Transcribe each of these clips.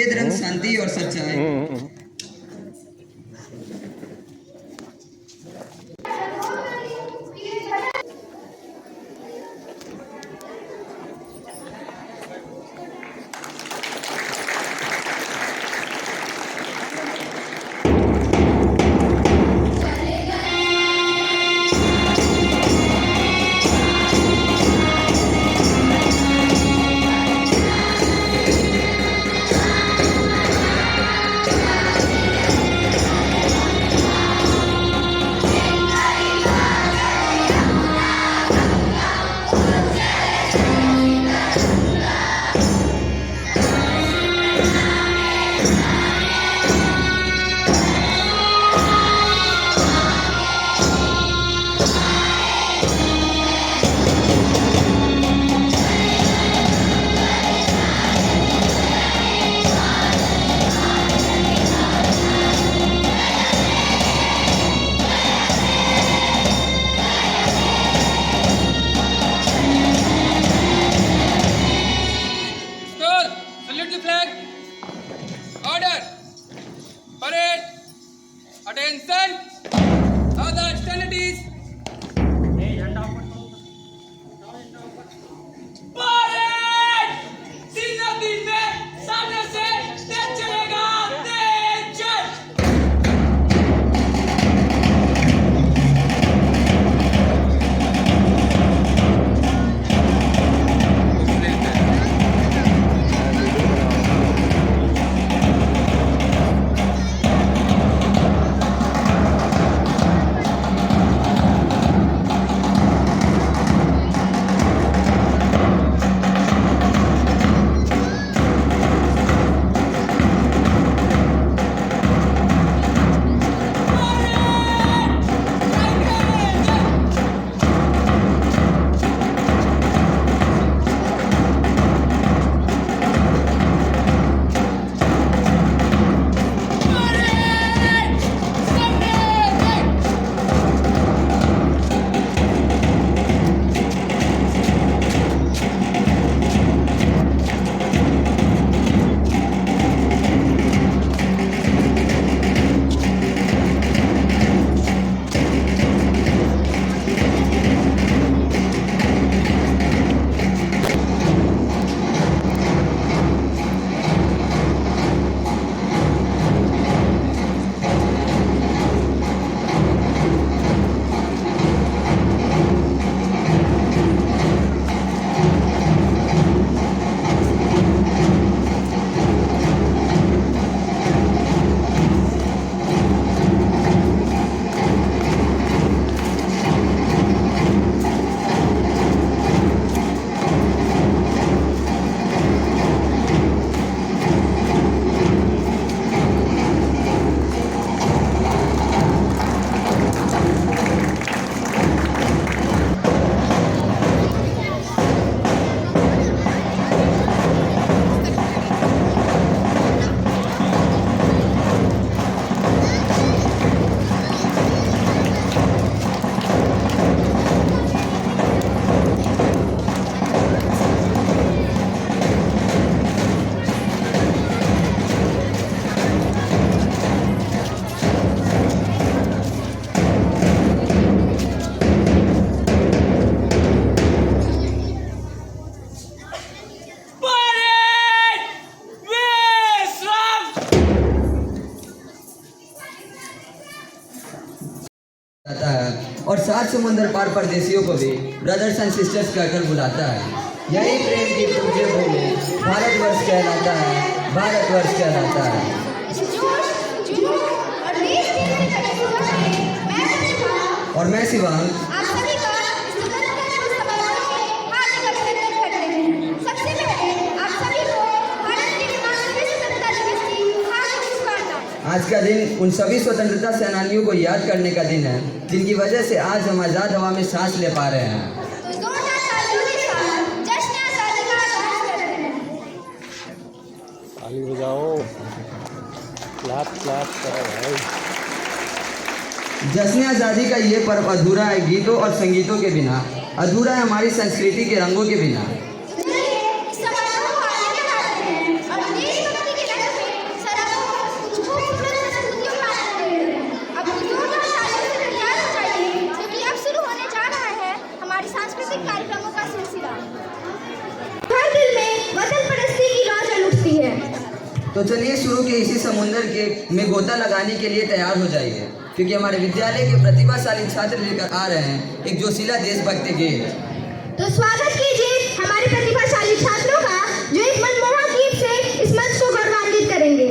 सफेद रंग शांति और सच्चाई। और 7 समुंदर पार परदेशियों को भी ब्रदर्स एंड सिस्टर्स कहकर बुलाता है। यही प्रेम की तुझे भूले भारतवर्ष कहलाता है, भारतवर्ष कहलाता है। और मैं शिवांग आज का दिन उन सभी स्वतंत्रता सेनानियों को याद करने का दिन है जिनकी वजह से आज हम आज़ाद हवा में सांस ले पा रहे हैं। ताली बजाओ, क्लैप क्लैप करो भाई। जश्न आज़ादी का ये पर्व अधूरा है गीतों और संगीतों के बिना, अधूरा है हमारी संस्कृति के रंगों के बिना। तो चलिए शुरू के इसी समुंदर के में गोता लगाने के लिए तैयार हो जाइए, क्योंकि हमारे विद्यालय के प्रतिभाशाली छात्र लेकर आ रहे हैं एक जोशीला देशभक्ति गीत। तो स्वागत कीजिए हमारे प्रतिभाशाली छात्रों का, जो एक मनमोहक गीत से इस मंच को गौरवान्वित करेंगे।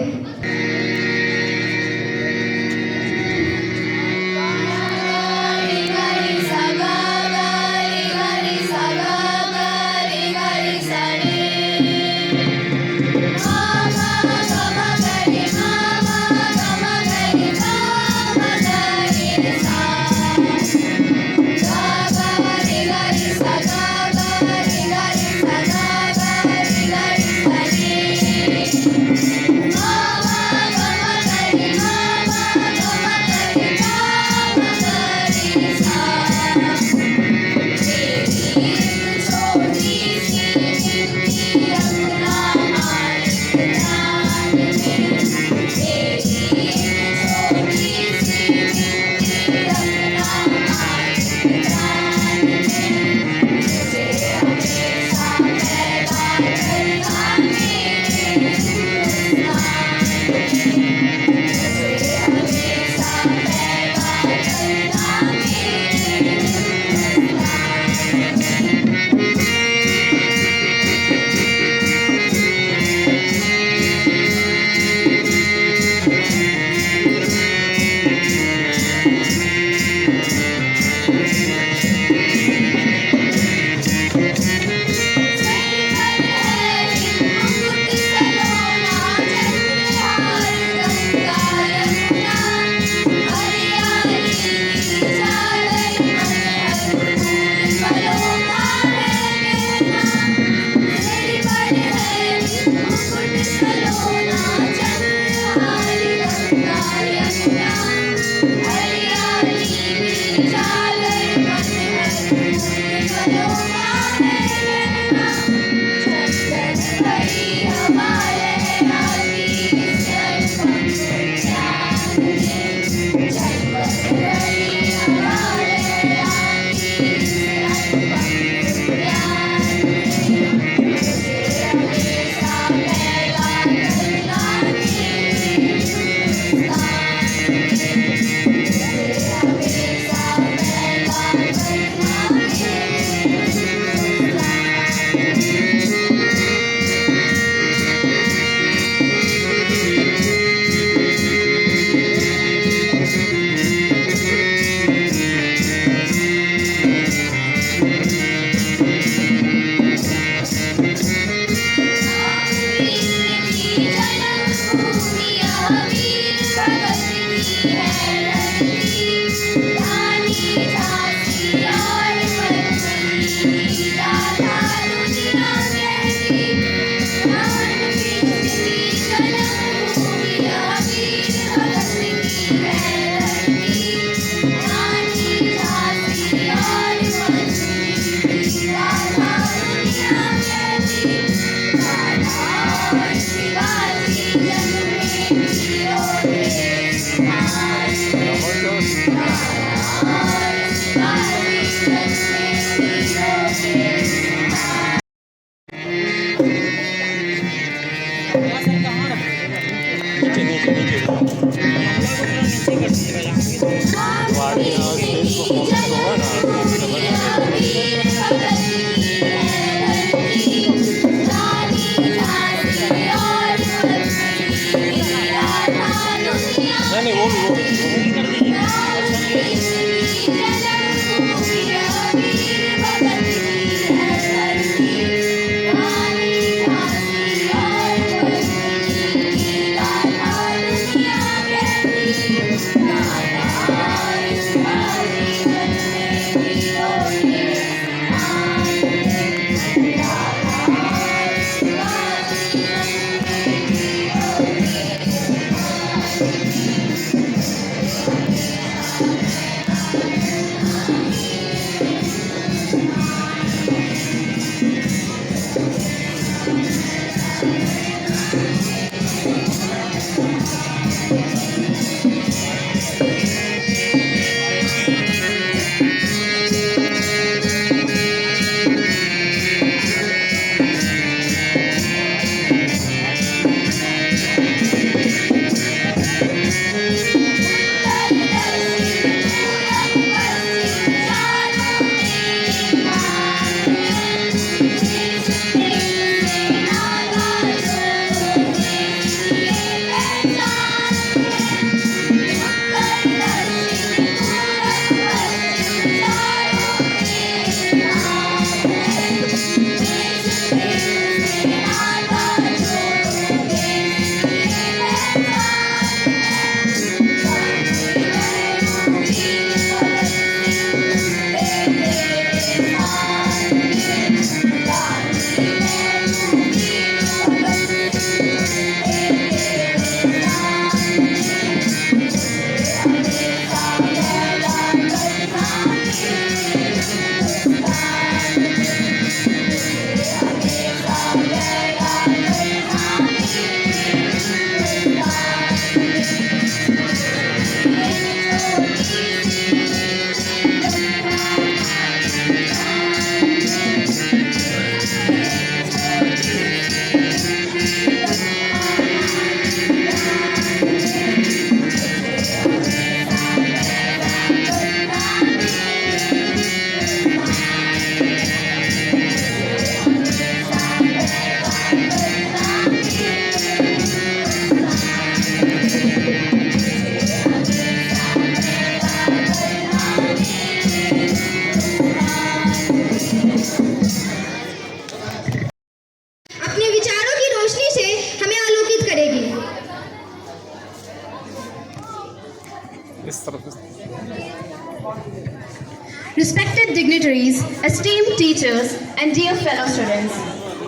dignitaries, esteemed teachers, and dear fellow students.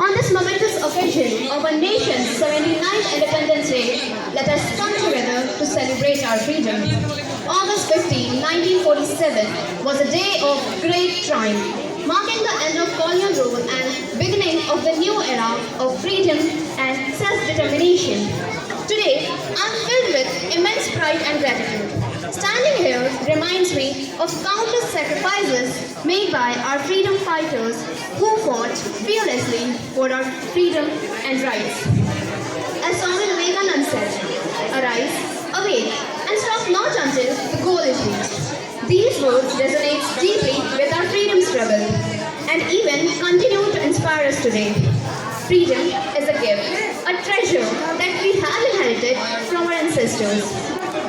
On this momentous occasion of our nation's 79th Independence Day, let us come together to celebrate our freedom. August 15, 1947 was a day of great triumph, marking the end of colonial rule and beginning of the new era of freedom and self-determination. Today, I'm filled with immense pride and gratitude. Standing here reminds me of countless sacrifices made by our freedom fighters who fought fearlessly for our freedom and rights. As Swami Vivekananda said, arise, awake, and stop not until the goal is reached. These words resonate deeply with our freedom struggle and even continue to inspire us today. Freedom is a gift, a treasure that we have inherited from our ancestors.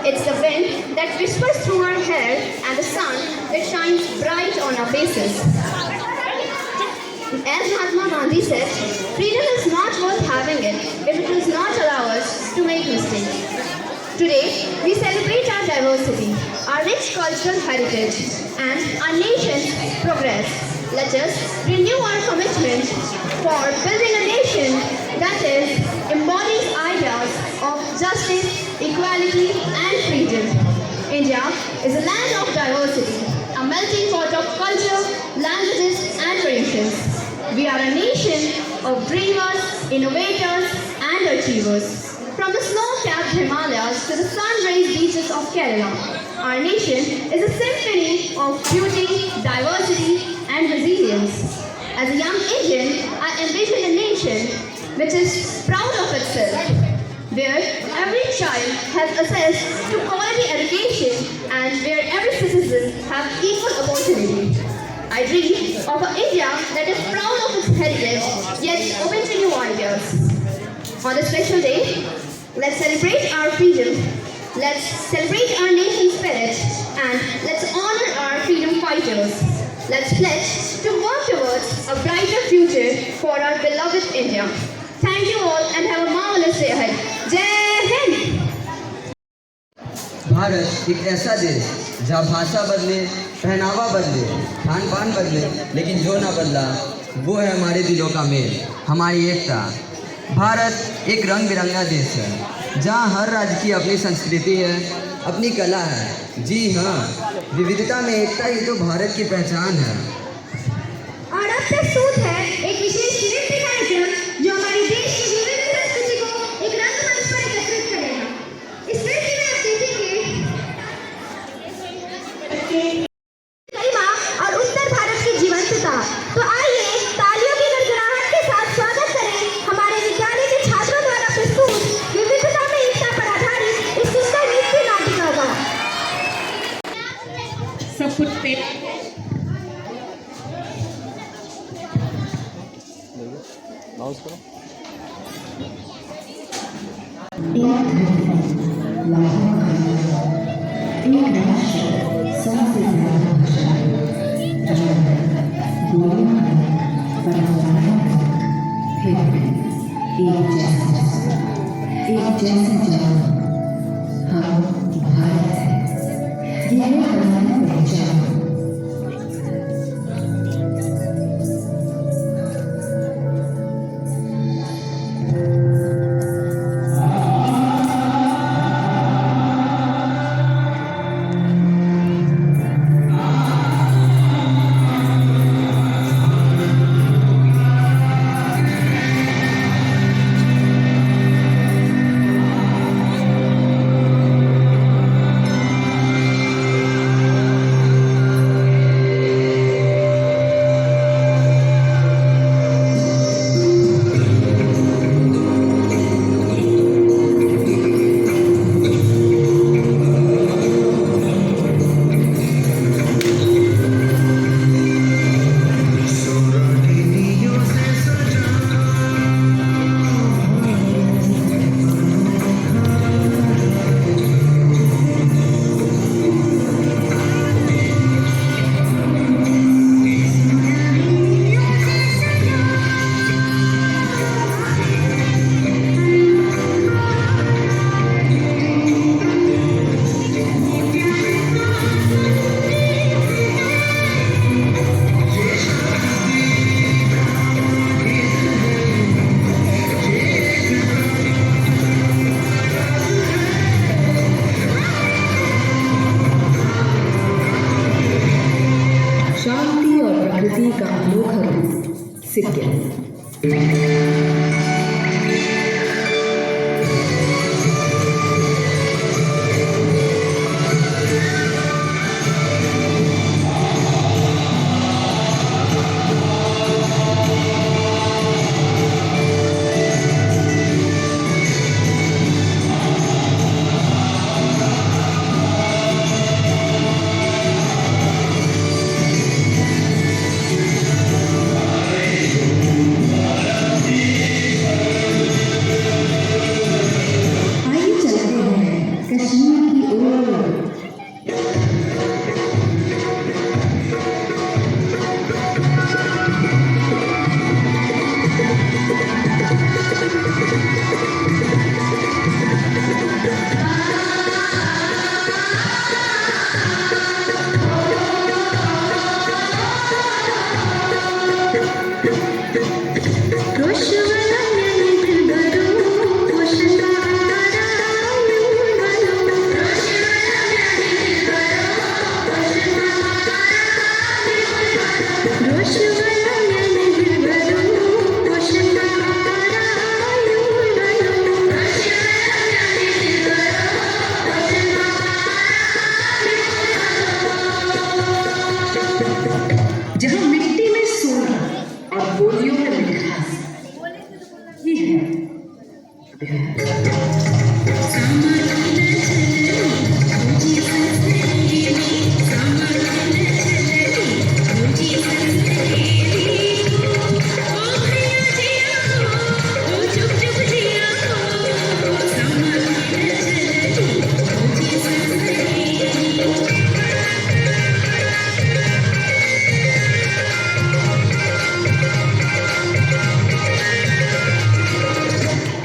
It's the wind that whispers through our hair and the sun that shines bright on our faces. As Mahatma Gandhi said, freedom is not worth having it if it does not allow us to make mistakes. Today, we celebrate our diversity, our rich cultural heritage, and our nation's progress. Let us renew our commitment for building a nation that embodies ideas of justice, equality, and freedom. India is a land of diversity, a melting pot of culture, languages, and traditions. We are a nation of dreamers, innovators, and achievers. From the snow-capped Himalayas to the sun-raised beaches of Kerala, our nation is a symphony of beauty, diversity, and resilience. As a young Indian, I envision a nation which is proud of itself, where every child has access to quality education and where every citizen has equal opportunity. I dream of an India that is proud of its heritage, yet open to new ideas. On this special day, let's celebrate our freedom, let's celebrate our nation's spirit, and let's honor our freedom fighters. Let's pledge to work towards a brighter future for our beloved India. Thank you all and have a marvelous day ahead. Jai Hind! Bharat एक ऐसा देश जहाँ भाषा बदले, पहनावा बदले, खान पान बदले, लेकिन जो ना बदला वो है हमारे दिलों का मेल, हमारी एकता। भारत एक रंग बिरंगा देश है जहाँ हर राज्य की अपनी संस्कृति है, अपनी कला है। जी हाँ, विविधता में एकता ही तो भारत की पहचान है। और अब प्रस्तुत है एक विशेष नृत्य कार्यक्रम जो हमारे देश की विविध संस्कृति को एक रंगमंच पर एकत्रित करेगा। इस नृत्य में आप देखेंगे गरिमा और उत्तर भारत की जीवंतता। तो आइए तालियों की गड़गड़ाहट के साथ स्वागत करें हमारे विद्यालय के छात्रों द्वारा प्रस्तुत विविधता में एकता पर आधारित इस सुंदर नृत्य नाटिका का। सब कुछ पे माउस करो। एक जैसा जान हम भारत है, यह हमारी पहचान। आइए चलते हैं कश्मीर की ओर। जहाँ मिट्टी में सोना और बोलियों में मिठास, ये है बिहार।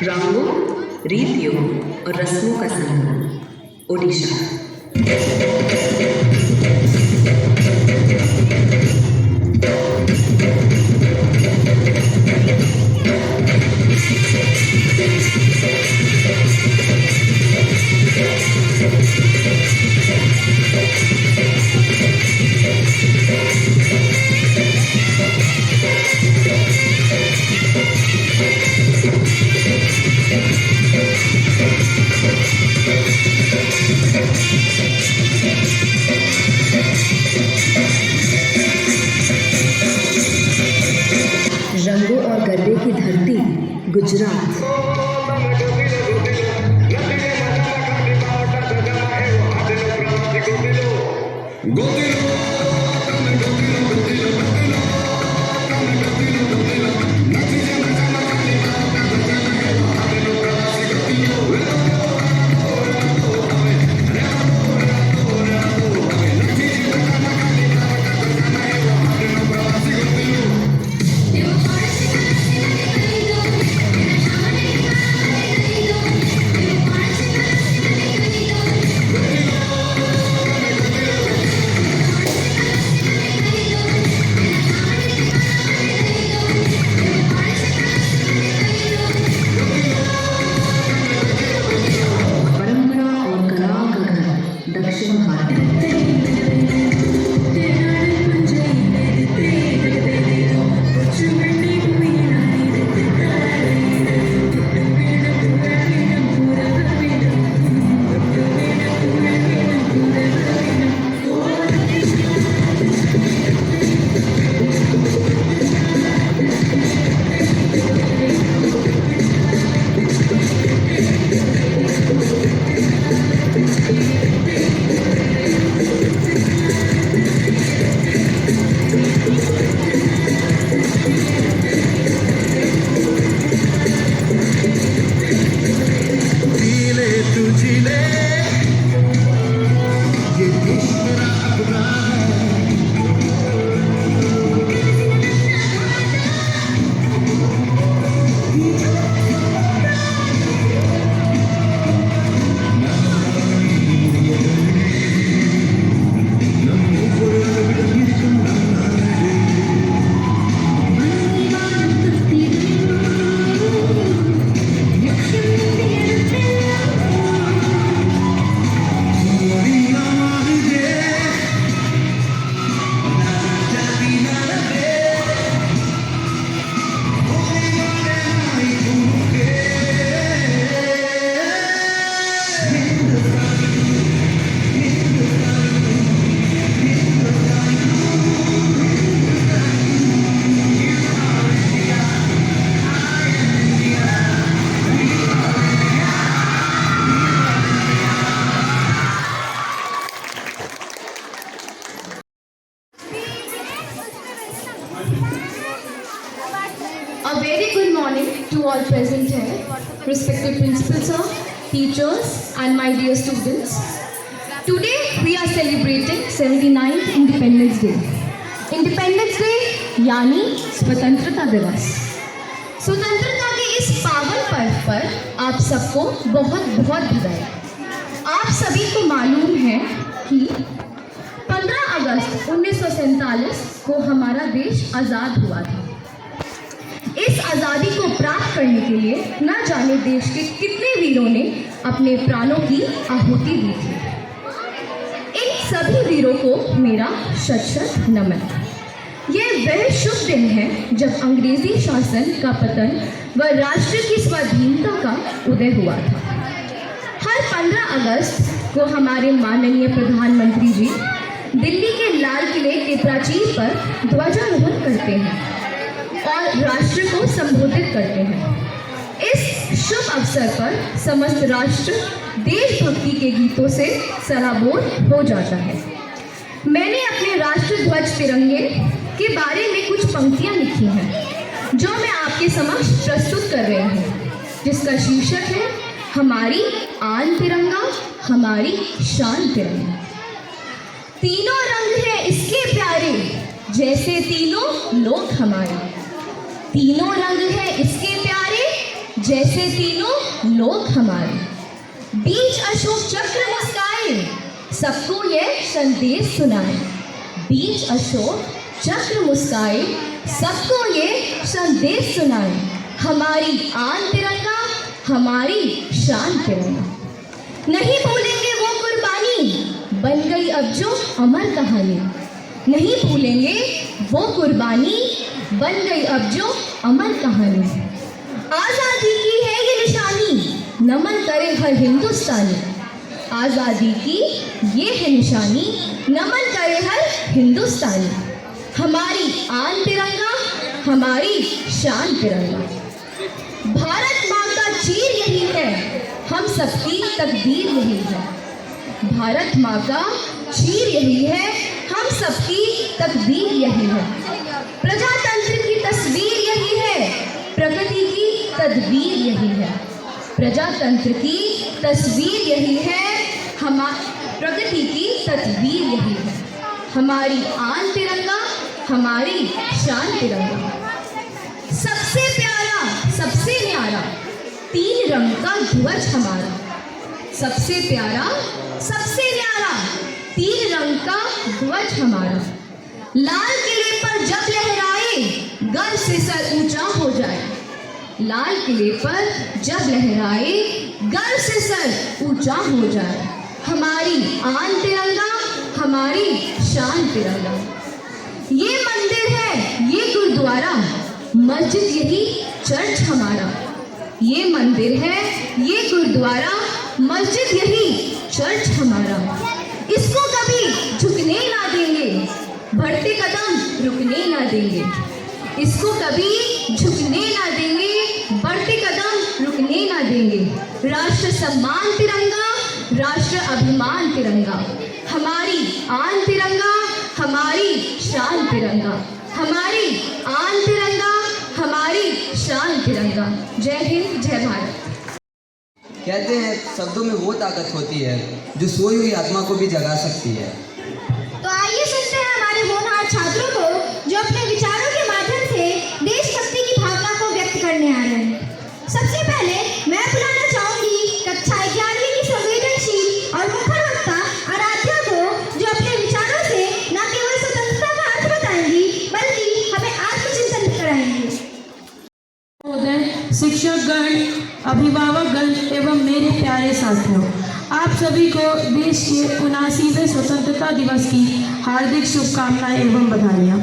रंगों, रीतियों और रस्मों का संगम, ओडिशा। रंगों और गरबे की धरती Gujarat. all present here, respected principal sir, teachers and my dear students. Today we are celebrating 79th Independence Day. Independence Day यानी स्वतंत्रता दिवस। स्वतंत्रता के इस पावन पर्व पर आप सबको बहुत बहुत बधाई। आप सभी को मालूम है कि 15 अगस्त 1947 को हमारा देश आज़ाद हुआ था। इस आज़ादी को प्राप्त करने के लिए न जाने देश के कितने वीरों ने अपने प्राणों की आहुति दी थी। इन सभी वीरों को मेरा शत शत नमन। यह वह शुभ दिन है जब अंग्रेजी शासन का पतन व राष्ट्र की स्वाधीनता का उदय हुआ था। हर 15 अगस्त को हमारे माननीय प्रधानमंत्री जी दिल्ली के लाल किले के प्राचीर पर ध्वजारोहण करते हैं और राष्ट्र को संबोधित करते हैं। इस शुभ अवसर पर समस्त राष्ट्र देशभक्ति के गीतों से सराबोर हो जाता है। मैंने अपने राष्ट्र ध्वज तिरंगे के बारे में कुछ पंक्तियां लिखी हैं जो मैं आपके समक्ष प्रस्तुत कर रही हूँ, जिसका शीर्षक है हमारी आन तिरंगा, हमारी शान तिरंगा। तीनों रंग हैं इसके प्यारे, जैसे तीनों लोग हमारे। तीनों रंग हैं इसके प्यारे, जैसे तीनों लोग हमारे। बीच अशोक चक्र मुस्काए, सबको ये संदेश सुनाए। बीच अशोक चक्र मुस्काए, सबको ये संदेश सुनाए। हमारी आन तिरंगा, हमारी शान तिरंगा। नहीं भूलेंगे वो कुर्बानी, बन गई अब जो अमर कहानी। नहीं भूलेंगे वो कुर्बानी, बन गई अब जो अमर कहानी। आज़ादी की है ये निशानी, नमन करे हर हिंदुस्तानी। आज़ादी की ये है निशानी, नमन करे हर हिंदुस्तानी। हमारी आन तिरंगा, हमारी शान तिरंगा। भारत माँ का चीर यही है, हम सबकी तकदीर यही है। भारत माँ का चीर यही है, हम सबकी तकदीर यही है। प्रजातंत्र की तस्वीर यही है, प्रकृति की तदबीर यही है। प्रजातंत्र की तस्वीर यही है, प्रकृति की तदबीर यही है। हमारी आन तिरंगा, हमारी शान तिरंगा। सबसे प्यारा, सबसे न्यारा, तीन रंग का ध्वज हमारा। सबसे प्यारा, सबसे न्यारा, तीन रंग का ध्वज हमारा। लाल किले पर जब लहराए, गर्व से सर ऊंचा हो जाए। लाल किले पर जब लहराए, गर्व से सर ऊंचा हो जाए। हमारी आन तिरंगा, हमारी शान तिरंगा। ये मंदिर है, ये गुरुद्वारा, मस्जिद यही चर्च हमारा। ये मंदिर है, ये गुरुद्वारा, मस्जिद यही चर्च हमारा। इसको कभी झुकने ना देंगे, बढ़ते कदम रुकने ना देंगे। इसको कभी झुकने ना देंगे, बढ़ते कदम रुकने ना देंगे। राष्ट्र सम्मान तिरंगा, राष्ट्र अभिमान तिरंगा। हमारी आन तिरंगा, हमारी शान तिरंगा। हमारी आन तिरंगा, हमारी शान तिरंगा। जय हिंद, जय भारत। कहते हैं शब्दों में वो ताकत होती है जो सोई हुई आत्मा को भी जगा सकती है। तो आइए सुनते हैं हमारे होनहार छात्रों को जो अपने विचारों के माध्यम से देशभक्ति की भावना को व्यक्त करने आ रहे हैं। सबसे पहले मैं बुलाना चाहूंगी कक्षा 11वीं की संवेदनशील और मुखर वक्ता आराध्या को, जो अपने विचारों से न केवल स्वतंत्रता का अर्थ बताएंगी बल्कि हमें आत्मचिंतन कराएंगी। शिक्षकगण, अभिभावकगण एवं मेरे प्यारे साथियों, आप सभी को देश के 79वें स्वतंत्रता दिवस की हार्दिक शुभकामनाएं एवं बधाइयाँ।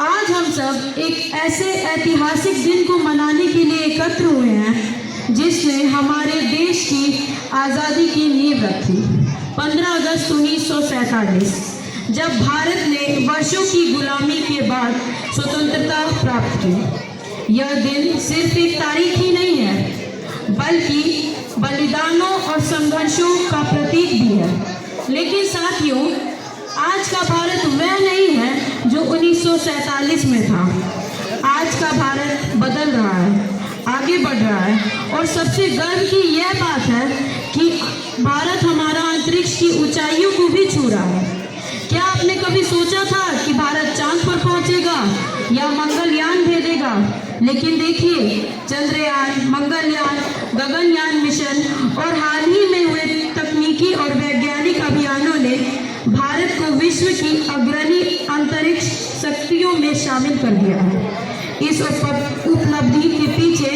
आज हम सब एक ऐसे ऐतिहासिक दिन को मनाने के लिए एकत्र हुए हैं जिसने हमारे देश की आज़ादी की नींव रखी। 15 अगस्त 1947, जब भारत ने वर्षों की गुलामी के बाद स्वतंत्रता प्राप्त की। यह दिन सिर्फ एक तारीख ही नहीं है बल्कि बलिदानों और संघर्षों का प्रतीक भी है। लेकिन साथियों, आज का भारत वह नहीं है जो 1947 में था। आज का भारत बदल रहा है। आगे बढ़ रहा है। और सबसे गर्व की यह बात है कि भारत हमारा अंतरिक्ष की ऊंचाइयों को भी छू रहा है। क्या आपने कभी सोचा था कि भारत चांद पर पहुंचेगा या मंगलयान भेजेगा? लेकिन देखिए, चंद्रयान, मंगलयान, गगनयान मिशन और हाल ही में हुए तकनीकी और वैज्ञानिक अभियानों ने भारत को विश्व की अग्रणी अंतरिक्ष शक्तियों में शामिल कर दिया है। इस उपलब्धि के पीछे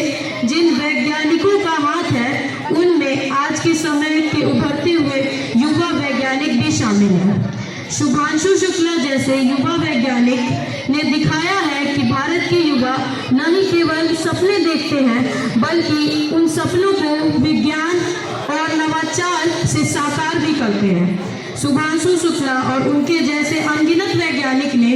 जिन वैज्ञानिकों का हाथ है, उनमें आज के समय के उभरते हुए युवा वैज्ञानिक भी शामिल हैं। शुभांशु शुक्ला जैसे युवा वैज्ञानिक ने दिखाया है कि भारत के युवा न ही केवल सपने देखते हैं, बल्कि उन सपनों को विज्ञान और नवाचार से साकार भी करते हैं। शुभांशु शुक्ला और उनके जैसे अनगिनत वैज्ञानिक ने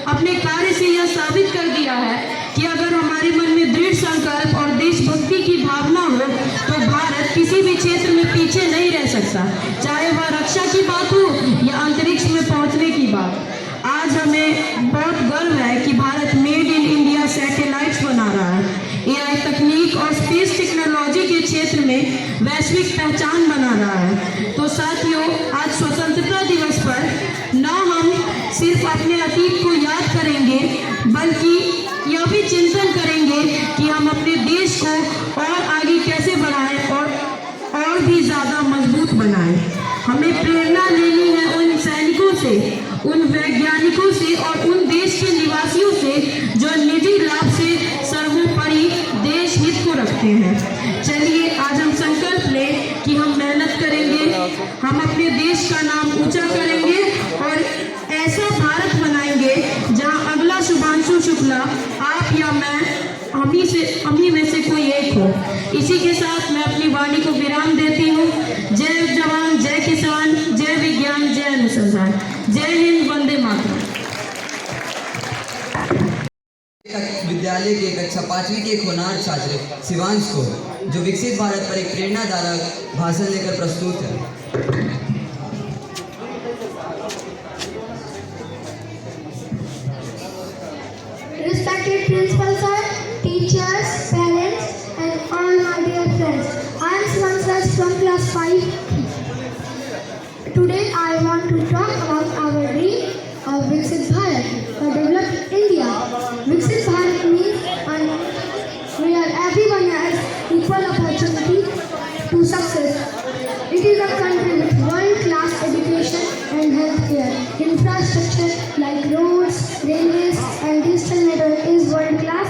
अपने कार्य से यह साबित कर दिया है कि अगर हमारे मन में दृढ़ संकल्प और देशभक्ति की भावना हो तो भारत किसी भी क्षेत्र में पीछे नहीं रह सकता, चाहे वह रक्षा की बात हो या अंतरिक्ष में पहुंचने की बात। आज हमें बहुत गर्व है कि Bharat made in India satellites बना रहा है, एआई तकनीक और स्पेस टेक्नोलॉजी के क्षेत्र में वैश्विक पहचान बना रहा है। तो साथियों, आज स्वतंत्रता दिवस पर न हम सिर्फ अपने अतीत को याद करेंगे, बल्कि यह भी चिंतन करेंगे कि हम अपने देश को और आगे कैसे बढ़ाएं और भी ज़्यादा मजबूत बनाएं। हमें प्रेरणा लेनी है उन सैनिकों से, उन वैज्ञानिकों से और उन देश के निवासियों से जो निजी लाभ से सर्वोपरि देश हित को रखते हैं। चलिए आज हम संकल्प लें कि हम मेहनत करेंगे, हम अपने देश का नाम ऊंचा करेंगे और ऐसा भारत बनाएंगे जहां अगला शुभांशु शुक्ला आप या मैं, हम में से कोई एक हो। इसी के साथ मैं अपनी वाणी को विराम देती हूँ। जय जवान, जय किसान, जय विज्ञान, जय अनुसंधान, जय हिंद, वंदे मातरम। विद्यालय के कक्षा 5वीं के एक होनहार छात्र शिवांश को, जो विकसित भारत पर एक प्रेरणादायक भाषण लेकर प्रस्तुत है। Respected principal sir, teachers, parents, and all my dear friends. I am Shivansh Raj from class 5. Today I want to talk about our dream of Viksit Bharat, a developed India. Viksit Bharat means where everyone has equal opportunity to success. It is a country with world-class education and healthcare. Infrastructure like roads, railways, and digital network is world-class.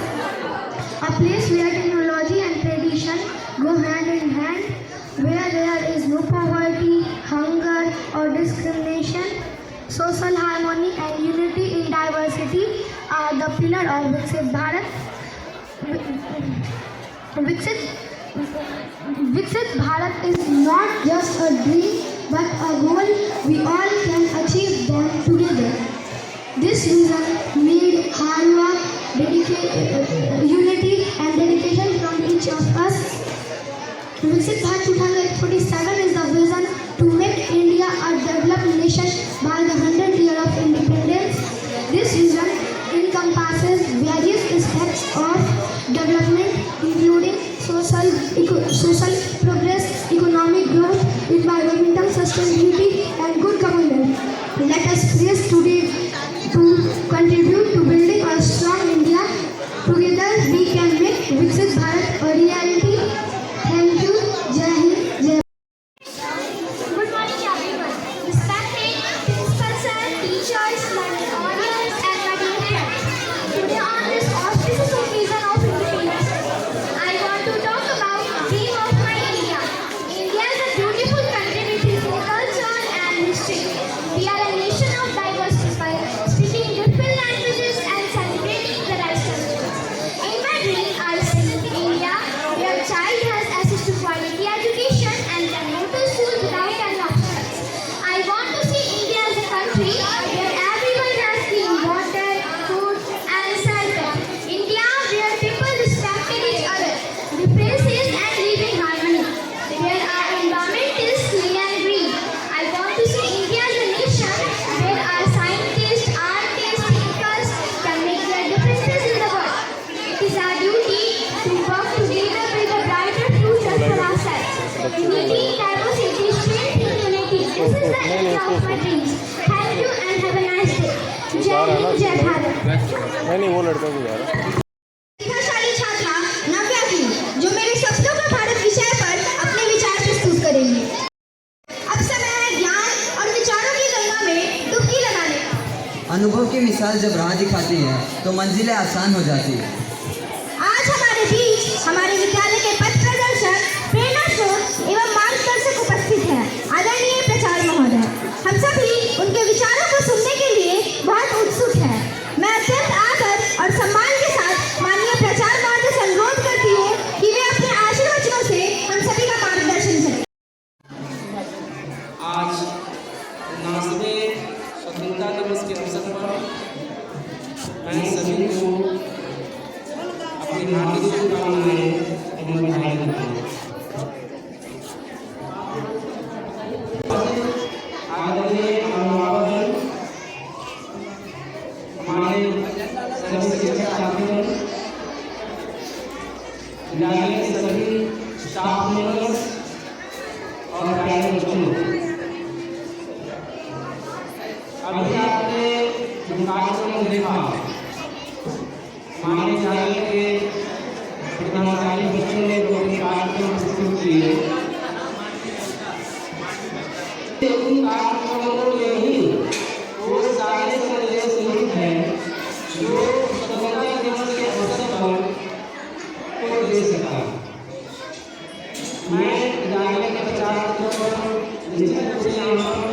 A place where technology and tradition go hand in hand, where there is no poverty, hunger, or discrimination. Social harmony and unity in diversity are the pillar of Viksit Bharat. Viksit Bharat is not just a dream but a goal we all can achieve them together. This vision needs hard work, unity and dedication from each of us. Viksit Bharat 2047 is the vision to make India a developed nation by the 100th year of independence. This vision encompasses various aspects of development, including social progress, economic growth, environmental sustainability, and good governance. Let us race today to contribute to building a strong India. Together we can make Viksit Bharat a reality. Thank you. Jai Hind. Jai. Good morning, everyone. Respected principal sir, teachers, learning audience, and my dear friends. Today on this auspicious occasion of independence, I want to talk about dream of my India. India is a beautiful country with its culture and history. We are a nation of diversified of my dreams. Thank you and have a nice day. Jai Hind, Jai Bharat. नहीं वो लड़का भी जा रहा है। प्रतिभाशाली छात्रा नव्या की जो मेरे सपनों का भारत विषय पर अपने विचार प्रस्तुत करेंगी। अब समय है ज्ञान और विचारों की गंगा में डुबकी लगाने का। अनुभव की मिसाल जब राह दिखाती है तो मंजिलें आसान हो जाती है। आज हमारे बीच हमारे विद्यालय के पथ प्रदर्शक, प्रेरणा स्रोत एवं मार्गदर्शक उपस्थित हैं। आदरणीय प्राचार्य महोदय, हम सभी उनके विचारों को सुनने के लिए बहुत उत्सुक हैं। मैं अत्यंत आदर और सम्मान के साथ माननीय प्राचार्य महोदय से अनुरोध करती हूँ कि वे अपने आशीर्वचनों से हम सभी का मार्गदर्शन करें। आज 49वें स्वतंत्रता दिवस के अवसर पर मैं सभी को अपनी हार्दिक शुभकामनाएं एवं बधाई देता हूं। आदरणीय अभिभावक, हमारे सभी शिक्षक साथियों, विद्यालय के सभी स्टाफ मेंबर्स और प्यारे बच्चों, अभी आपने जो कार्यक्रम देखा, हमारे विद्यालय के प्रतिभाशाली बच्चों ने जो अपने कार्यक्रम प्रस्तुत किए, उन कार्यक्रमों में ही वो सारे संदेश निहित हैं जो स्वतंत्रता दिवस के अवसर पर कोई दे सकता है। मैं विद्यालय के प्रचार पर निश्चित रूप से यहाँ पर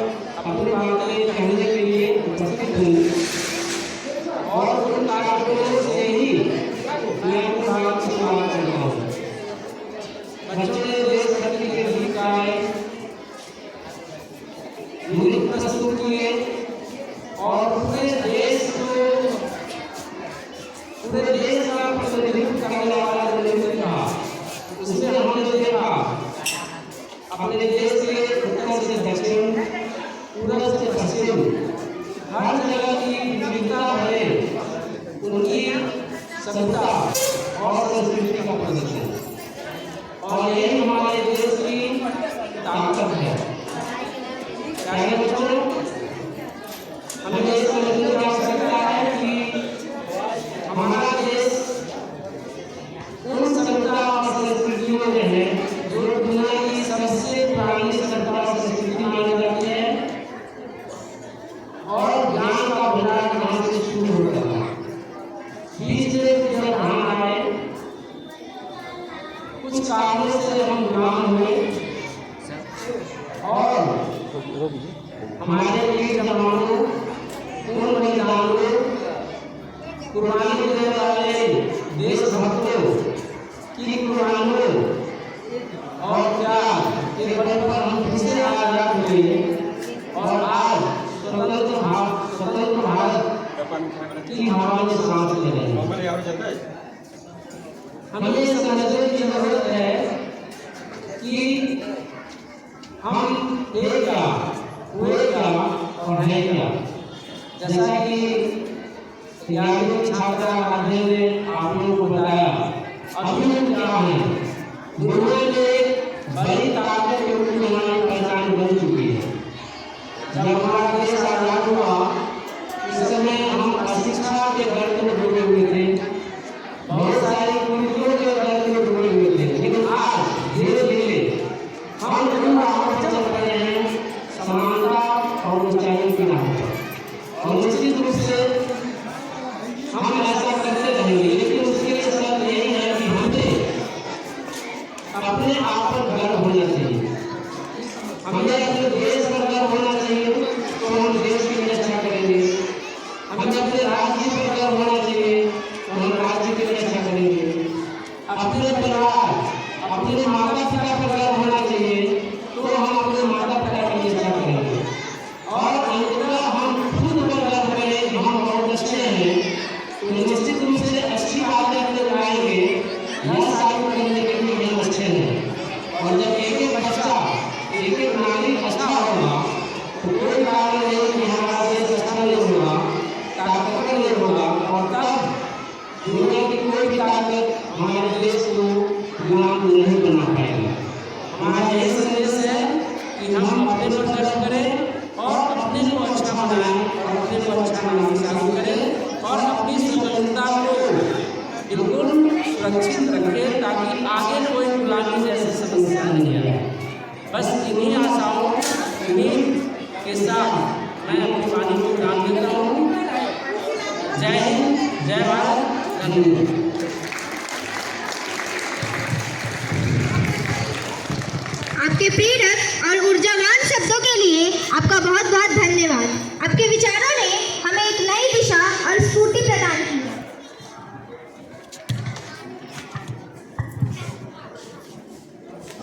अपनी बातें कहने के लिए उपस्थित हूँ और उन कार्यक्रमों से ही मैं अपनी बात की शुरुआत करता हूँ। बच्चों ने देशभक्ति के गीत गाए, नृत्य प्रस्तुत किए और पूरे देश का प्रतिनिधित्व करने वाला जो नृत्य था, उसमें हमने जो देखा, अपने देश के उत्तर से दक्षिण, पूर्व से पश्चिम, हर जगह की विविधता है उनकी सभ्यता और संस्कृति का प्रदर्शन, और यही हमारे देश की ताकत है। प्यारे बच्चों, हमें ये समझने की आवश्यकता है कि हमारा देश उन सभ्यता और संस्कृतियों में है जो दुनिया की सबसे पुरानी सभ्यता और संस्कृति मानी जाती है, और ज्ञान का भंडार यहाँ से शुरू होता है। बीच में जब हम आए, कुछ कारणों से हम गुलाम हुए और हमारे वीर जवानों, पूर्व बलिदानों, कुर्बानी देने वाले देशभक्तों की कुर्बानियों और त्याग के बल पर हम फिर से आजाद हुए और आज स्वतंत्र भारत की हवा में सांस ले रहे हैं। हमें ये समझने की जरूरत है कि हम थे क्या, हुए क्या और है क्या। जैसा कि तैयारियों की छात्रा माध्यम ने आप लोगों को बताया, अभी हम क्या हैं, दुनिया में बड़ी ताकत के रूप में हमारी पहचान बन चुकी है। जब हमारा देश आजाद हुआ, उस समय हम अशिक्षा के गर्त में डूबे हुए थे, बहुत सारी कुरीतियों के गर्त में डूबे हुए थे, लेकिन आज धीरे धीरे हम उन राहों पर चल रहे हैं, समानता और ऊंचाइयों की राह पर। और निश्चित रूप से हम ऐसा करते रहेंगे, लेकिन उसके लिए शर्त यही है कि हमें अपने आप पर गर्व होना चाहिए, हमें अपने देश पर गर्व होना चाहिए, तो हम देश के लिए अच्छा करेंगे। हमें अपने राज्य पर गर्व होना चाहिए, तो हम राज्य के लिए अच्छा करेंगे। अपने परिवार, अपने माता पिता पर गर्व होना चाहिए, तो हम अपने माता पिता के लिए अच्छा करेंगे। और अंततः हम खुद पर गर्व करें कि हम बहुत अच्छे हैं, तो निश्चित रूप से अच्छी बातें अपने लाएंगे, यह साबित करने के लिए हम अच्छे हैं। और जब एक एक बच्चा, एक एक नागरिक अच्छा होगा, तो कोई कारण नहीं कि हमारा देश अच्छा नहीं होगा, ताकतवर नहीं होगा, और तब दुनिया की कोई भी ताकत हमारे देश को गुलाम नहीं बना पाएगा। हमारा यही संदेश है कि हम अपने पर गर्व करें और अपने को अच्छा बनाएं और अपने को अच्छा बनाना चालू करें और अपनी स्वतंत्रता को बिल्कुल सुरक्षित रखें ताकि आगे कोई गुलामी जैसी समस्या नहीं आए। बस इन्हीं आशाओं उम्मीद के साथ मैं अपनी वाणी को विराम देता हूँ। जय हिंद, जय भारत, धन्यवाद। आपके प्रेरक और ऊर्जावान शब्दों के लिए आपका बहुत बहुत धन्यवाद। आपके विचारों ने हमें एक नई दिशा और स्फूर्ति प्रदान की है।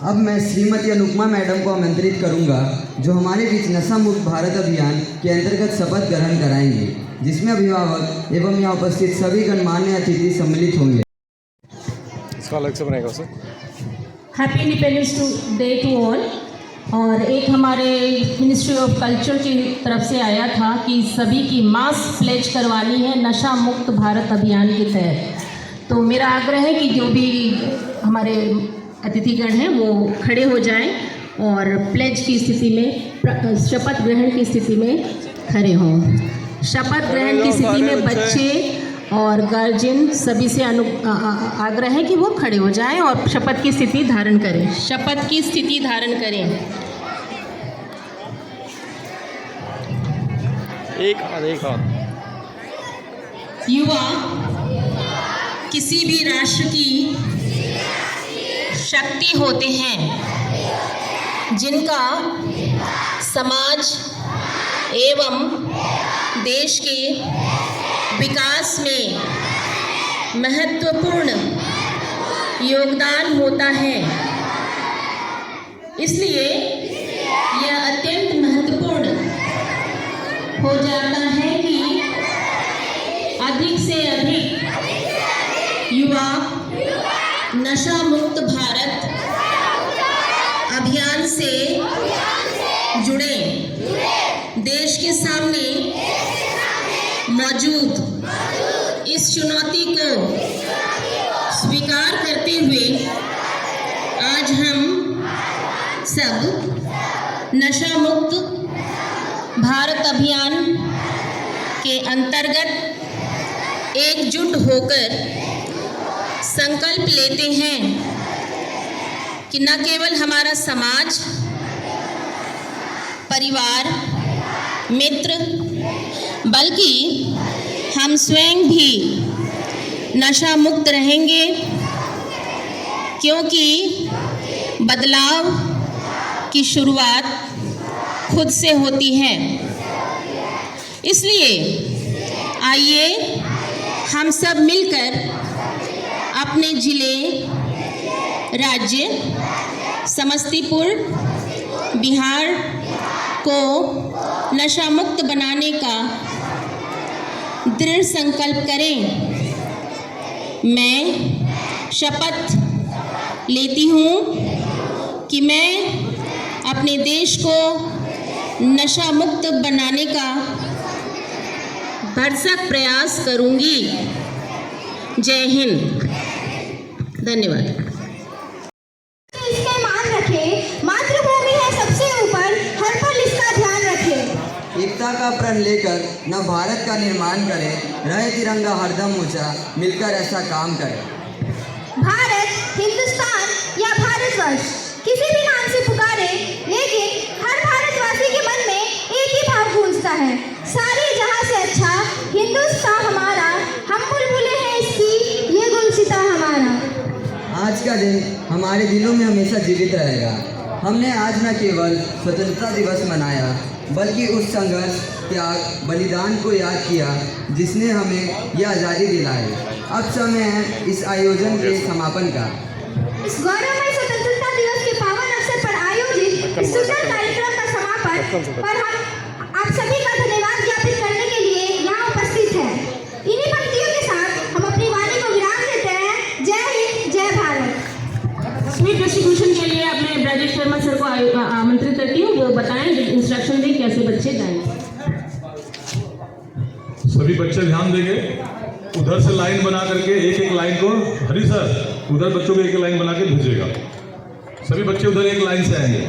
अब मैं श्रीमती अनुपमा मैडम को आमंत्रित करूंगा जो हमारे बीच नशा मुक्त भारत अभियान के अंतर्गत शपथ ग्रहण कराएंगे, जिसमें अभिभावक एवं यहाँ उपस्थित सभी गणमान्य अतिथि सम्मिलित होंगे। इसका अलग से बनाएगा sir. Happy independence day to all. और एक हमारे मिनिस्ट्री ऑफ कल्चर की तरफ से आया था कि सभी की मास प्लेज करवानी है नशा मुक्त भारत अभियान के तहत। तो मेरा आग्रह है कि जो भी हमारे अतिथिगण हैं वो खड़े हो जाएं और प्लेज की स्थिति में, शपथ ग्रहण की स्थिति में खड़े हों। शपथ ग्रहण की स्थिति में बच्चे और गार्जियन सभी से आग्रह है कि वो खड़े हो जाएं और शपथ की स्थिति धारण करें। शपथ की स्थिति धारण करें। एक हाथ। युवा किसी भी राष्ट्र की शक्ति होते हैं जिनका समाज एवं देश के विकास में महत्वपूर्ण योगदान होता है। इसलिए यह अत्यंत महत्वपूर्ण हो जाता है कि अधिक से अधिक युवा नशा मुक्त भारत अभियान से जुड़े। देश के सामने मौजूद इस चुनौती को स्वीकार करते हुए आज हम सब नशा मुक्त भारत अभियान के अंतर्गत एकजुट होकर संकल्प लेते हैं कि न केवल हमारा समाज, परिवार, मित्र, बल्कि हम स्वयं भी नशा मुक्त रहेंगे, क्योंकि बदलाव की शुरुआत खुद से होती है। इसलिए आइए हम सब मिलकर अपने जिले, राज्य समस्तीपुर, बिहार को नशा मुक्त बनाने का दृढ़ संकल्प करें। मैं शपथ लेती हूँ कि मैं अपने देश को नशा मुक्त बनाने का भरसक प्रयास करूँगी। जय हिंद, धन्यवाद। इसका मान रखें, मातृभूमि है सबसे ऊपर, हर पल इसका ध्यान रखें। एकता का प्रण लेकर न भारत का निर्माण करें, रहे तिरंगा हरदम ऊंचा, मिलकर ऐसा काम करें। भारत, हिंदुस्तान या भारतवर्ष किसी भी नाम से पुकारे, लेकिन हर भारतवासी के मन में एक ही भाव गूंजता है, सारे जहां से अच्छा हिंदुस्तान हमारा, हम बुलबुलें हैं इसकी, ये गुलसिता हमारा। आज का दिन हमारे दिलों में हमेशा जीवित रहेगा। हमने आज न केवल स्वतंत्रता दिवस मनाया, बल्कि उस संघर्ष, त्याग, बलिदान को याद किया जिसने हमें यह आज़ादी दिलाई। अब समय है इस आयोजन के समापन का। इस गौरवमय स्वतंत्रता दिवस के पावन अवसर पर आयोजित इस सुंदर कार्यक्रम का समापन पर हम आप सभी का धन्यवाद ज्ञापित करने के लिए यहाँ उपस्थित हैं। इन्हीं पंक्तियों के साथ हम अपनी वाणी को विराम देते हैं। जय हिंद, जय भारत। स्वीट डिस्ट्रीब्यूशन के लिए अपने ब्रजेश शर्मा सर को आमंत्रित करती हूँ, वो बताएं, इंस्ट्रक्शन दें कैसे बच्चे जाएंगे। सभी बच्चे ध्यान देंगे, उधर से लाइन बना करके एक एक लाइन को, हरी सर उधर बच्चों को एक लाइन बना के भेजेगा। सभी बच्चे उधर एक लाइन से आएंगे।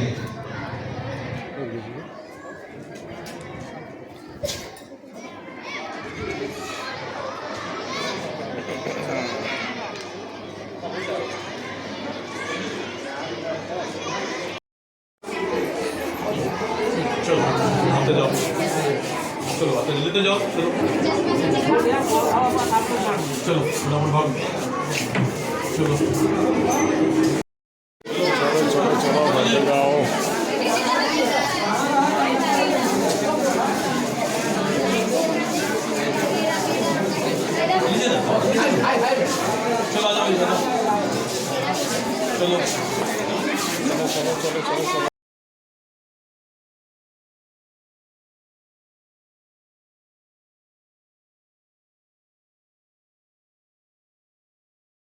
चलते जाओ, चलो चलो फटाफट भाग, चलो चलो बढ़ते जाओ। चलो आ जाओ इधर, चलो चलो चलो चलो चलो चलो।